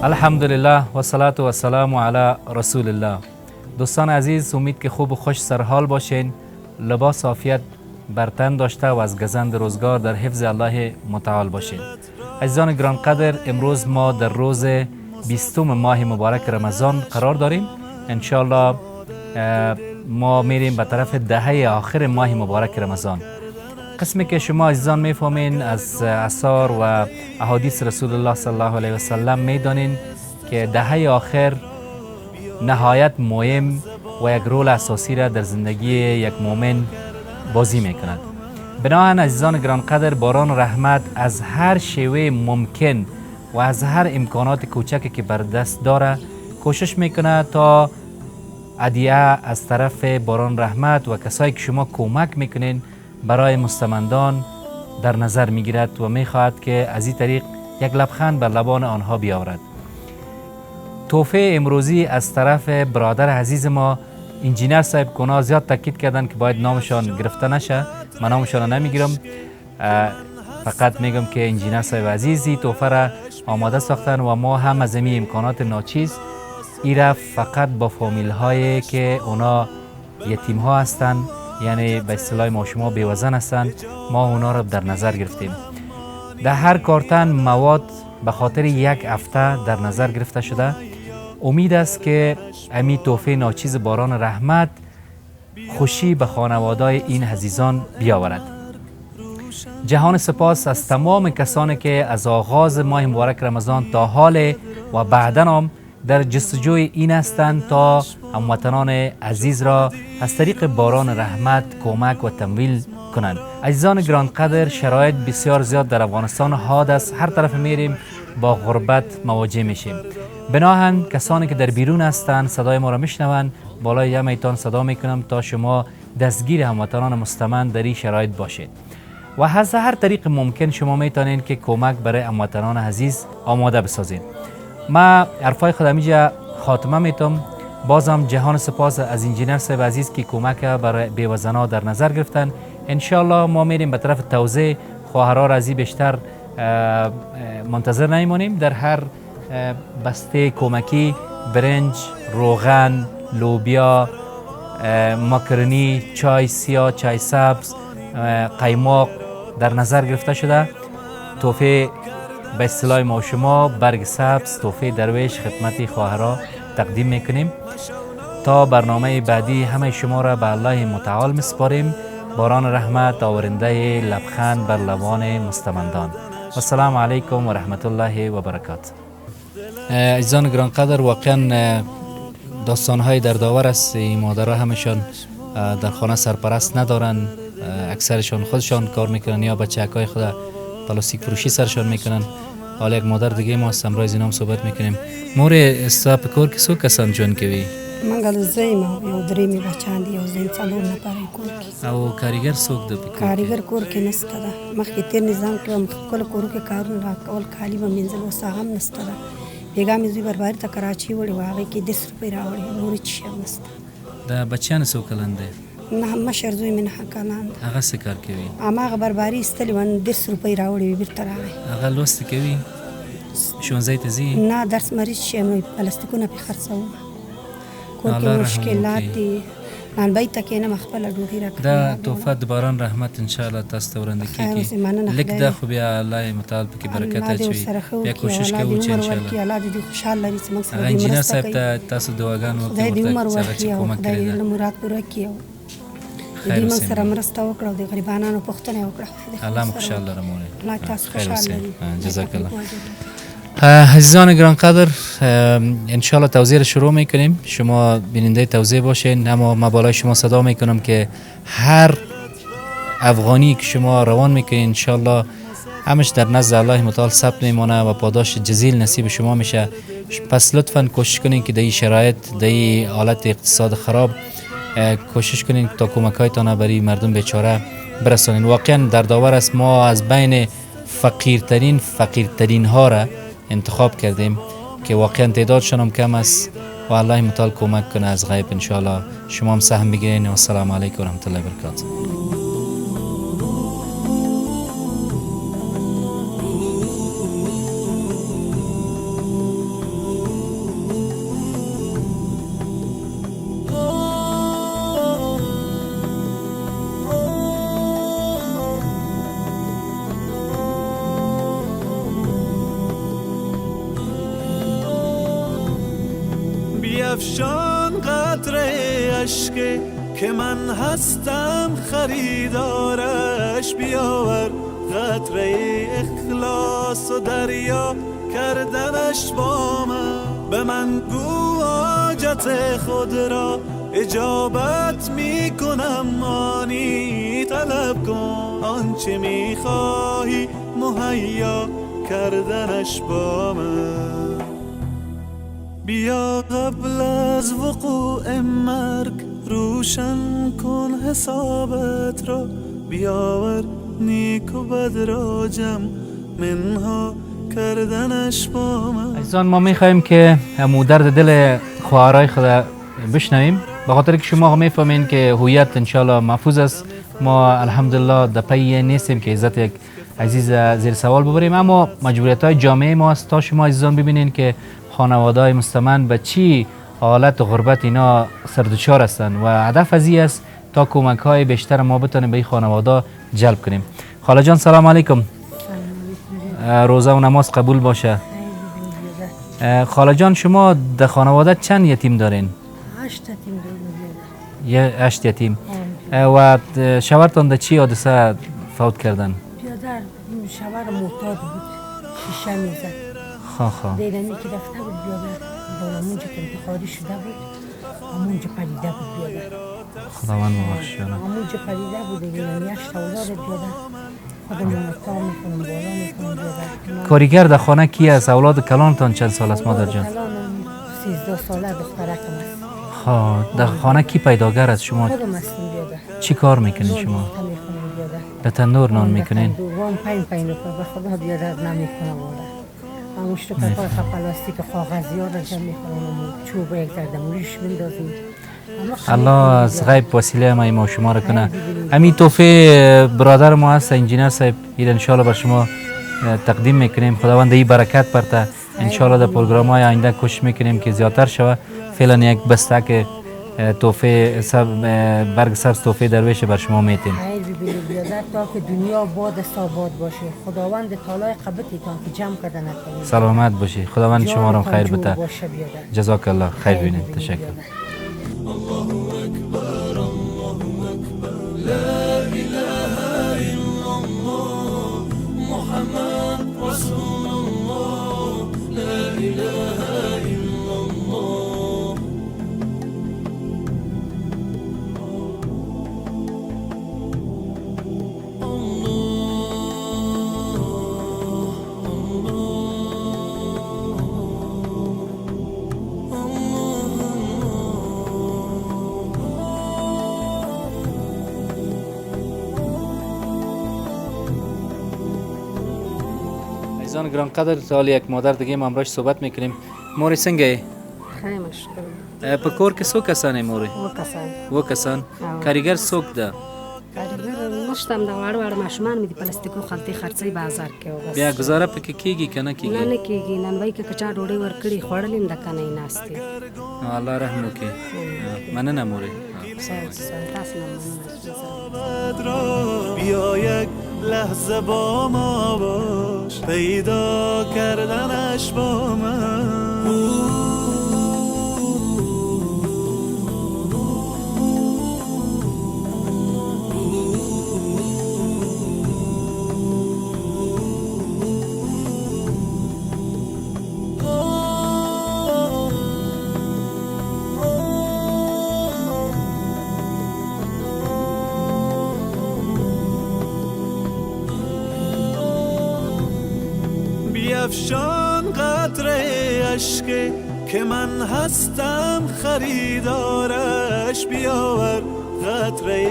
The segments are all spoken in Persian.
الحمدلله و صلات و سلام علی رسول الله. دوستان عزیز، امید که خوب و خوش سرحال باشین، لباس عافیت بر تن داشته و از گزند روزگار در حفظ الله متعال باشین. عزیزان گرانقدر، امروز ما در روز 20 ماه مبارک رمضان قرار داریم. انشالله ما میریم به طرف دهه آخر ماه مبارک رمضان. قسمی که شما عزیزان میفهمین از آثار و احادیث رسول الله صلی الله علیه و سلم میدانین که دهه آخر نهایت مهم و یک رول اساسی را در زندگی یک مؤمن بازی میکند. بنابراین عزیزان گرانقدر، باران رحمت از هر شیوه ممکن و از هر امکانات کوچکی که بر دست داره کوشش میکنه تا عدیه از طرف باران رحمت و کسایی که شما کمک میکنین برای مستمندان در نظر میگیرد و میخواهد که از این طریق یک لبخند بر لبان آنها بیاورد. تحفه امروزی از طرف برادر عزیز ما انجینر صاحب که زیاد تاکید کردن که باید نامشان گرفته نشه، من نامشان نمیگیرم، فقط میگم که انجینر صاحب عزیزی تحفه را آماده ساختن و ما هم از این امکانات ناچیز ایره فقط با فامیل هایی که اونا یتیم ها هستن، یعنی به اصطلاح ما شما بیوزن هستند، ما اونا را در نظر گرفتیم. در هر کارتن مواد به خاطر یک هفته در نظر گرفته شده. امید است که امی تحفه ناچیز باران رحمت خوشی به خانواده‌های این عزیزان بیاورد. جهان سپاس از تمام کسانی که از آغاز ماه مبارک رمضان تا حال و بعداً هم در جستجوی این هستند تا هموطنان عزیز را از طریق باران رحمت کمک و تمویل کنند. عزیزان گرانقدر، شرایط بسیار زیاد در افغانستان حاد است، هر طرف میریم با غربت مواجه میشیم. بناهن کسانی که در بیرون هستند صدای ما را میشنوند، بالای یمیتان صدا میکنم تا شما دستگیر هموطنان مستمند در این شرایط باشید و از هر طریق ممکن شما میتونید که کمک برای هموطنان عزیز آماده بسازید. ما حرفای خود همیجا خاتمه میتم. بازم جهان سپاس از انجینر صاحب عزیز که کمک برای بیوزنا در نظر گرفتن. انشالله ما میریم به طرف توزیع. خواهرها را از این بیشتر منتظر نمیمانیم. در هر بسته کمکی برنج، روغن، لوبیا، ماکرونی، چای سیاه، چای سبز، قیماق در نظر گرفته شده. تحفه به اصطلاح ما شما برگ سبز، تحفه درویش خدمت خواهرها تقدیم میکنیم. تا برنامه بعدی همه شما را به الله متعال میسپاریم. باران رحمت آورنده لبخند بر لبان مستمندان. و السلام علیکم و رحمت الله و برکاته. عزیزان گرانقدر، واقعا داستانهای دردآور است. این مادرها همشان در خانه سرپرست ندارن، اکثرشان خودشان کار میکنن یا بچه‌های خود پلاستیک فروشی سرشان میکنن. حالا یک مادر دیگه ما است، امروز اینام صحبت میکنیم. مور استاپ کور کې څو کسان جون کوي؟ منګل زېما یو درې می بچان دي او زین څلور نفرې کور کې. او کاریګر څوک د پکور؟ کاریګر کور کې نسته ده. مخکې تیر نظام کې خپل کور کې کارونه راکول خالی به منځل او ساغم نسته ده. بیګا مې زوی برباري ته کراچي وړي واغې کې 10 روپۍ راوړي، نور هیڅ هم نسته. د بچیان څو کلن دی؟ نه مشر زوی مې 9 کلن ده. هغه څه کار کوي؟ هماغه برباري ایستلې ون 10 روپۍ راوړي بیرته راغی. هغه لوست کوي؟ ښوونځی ته ځي؟ نه درس مریض شي، پلاستیکونه پې خرڅوم. کور کې مشکلات دي، نن بیت کې نه خپل ډوډۍ راکړه. دا تحفه د باران رحمت ان شاء الله تاسو ته ورنده کیږي. لیک دا خو بیا الله متعال پکې برکت اچوي. بیا کوشش کوو چې ان شاء الله الله دې خوشاله لري چې موږ سره انجینر صاحب ته تاسو دعاګانې وکړئ چې کومک کړی دا مراد پوره کړي. دې موږ سره مرسته وکړو، د غریبانو پوښتنه وکړه. الله مو خوشاله لرمونه. الله تاسو خوشاله لري. جزاک الله. عزیزان گرانقدر، انشالله توزیع را شروع میکنیم. شما بیننده توزیع باشین. اما ما بالای شما صدا میکنم که هر افغانی که شما روان میکنین انشالله همش در نزد الله متعال ثبت میمونه و پاداش جزیل نصیب شما میشه. پس لطفا کوشش کنین که در این شرایط، در این حالت اقتصاد خراب، کوشش کنین تا کمک هایتان برای مردم بیچاره برسانین. واقعا دردآور است. ما از بین فقیرترین ها را انتخاب کردیم که واقعا تعدادشان هم کم است و الله متعال کمک کنه از غیب. انشاءالله شما هم سهم بگیرین. و السلام علیکم و رحمت الله و برکاته. بیفشان قطره اشک که من هستم خریدارش، بیاور قطره اخلاص و دریا کردنش با من. به من گو حاجت خود را اجابت می کنم، آنی طلب کن آنچه می خواهی مهیا کردنش با من. بیا قبل از وقوع مرگ روشن کن حسابت را، بیاور نیک و بد را جمع منها کردنش با من. عزیزان ما میخوایم که همو درد دل خواهرای خود بشنویم، به خاطر که شما هم میفهمین که هویت انشالله محفوظ است. ما الحمدلله در پی نیستیم که عزت یک عزیز زیر سوال ببریم، اما مجبوریت های جامعه ما است تا شما عزیزان ببینین که خانواده های مستمند به چی حالت غربت اینا سردچار هستند و هدف از این است تا کمک های بیشتر ما بتونیم به این خانواده جلب کنیم. خاله جان سلام علیکم. روزه و نماز قبول باشه. خاله جان شما در خانواده چند یتیم دارین؟ 8 یتیم یه 8 یتیم. و شوهرتان در چی حادثه فوت کردن؟ بیادر شوهر معتاد بود، شیشه میزد. دیدنی که رفته بود بیادر بالا منجا که انتخابی شده بود، همونجا پریده بود بیادر. خداوند ببخشه. همونجا پریده بود دیدنی 8 اولاد بیادر. خودمون اتاق میکنم بالا میکنم بیادر. کاریگر در خانه کی است؟ اولاد کلانتان چند سال است مادر جان؟ کلانم 13 ساله دخترکم است. در خانه کی پیداگر است شما؟ خودم هستم بیادر. چی کار میکنین شما؟ در تندور نان میکنین؟ وام پین به خدا بیادر نمیکنم والا. همونش تو کار پلاستیک کاغذی ها را جمع میکنم، چوب یک دردم ریش بندازیم. الله از غیب وسیله ما شما را کنه. همین توفه برادر ما هست انجینر صاحب، این انشالله بر شما تقدیم میکنیم. خداوند این برکت برته. انشالله در پروگرام های آینده کوشش میکنیم که زیادتر شوه. فعلا یک بسته که توفه برگ سبز توفه درویش بر شما میتیم. خیر ببینید بیادر تا که دنیا باد ساباد باشه، خداوند تعالی قبطیتان که جمع کردن نکنید. سلامت باشی. خداوند شما را خیر بده. جزاک الله خیر بینید. تشکر. عزیزان گرانقدر تا یک مادر دیگه ما امروز صحبت میکنیم. موری سنگه؟ خیلی مشکل. په کور کې څو کسانې مورې؟ و کسان. 2 کسان. کاریګر څوک ده؟ کاریګر نشتم د واړه ماشومان مې د پلاستیکو خلطې خرڅې بازار کې و بس. بیا گزاره پکې کیږي که نه کیږي؟ نه کیږي. نن وایي که چا ډوډۍ ورکړي خوړل هم د کنه یې ناستې. الله رحم وکړي. مننه مورې. تاسو نه بیا یک لحظه با ما باش، پیدا کردنش با من. بیفشان قطره اشک که من هستم خریدارش، بیاور قطره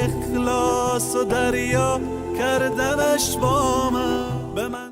اخلاص و دریا کردنش با من.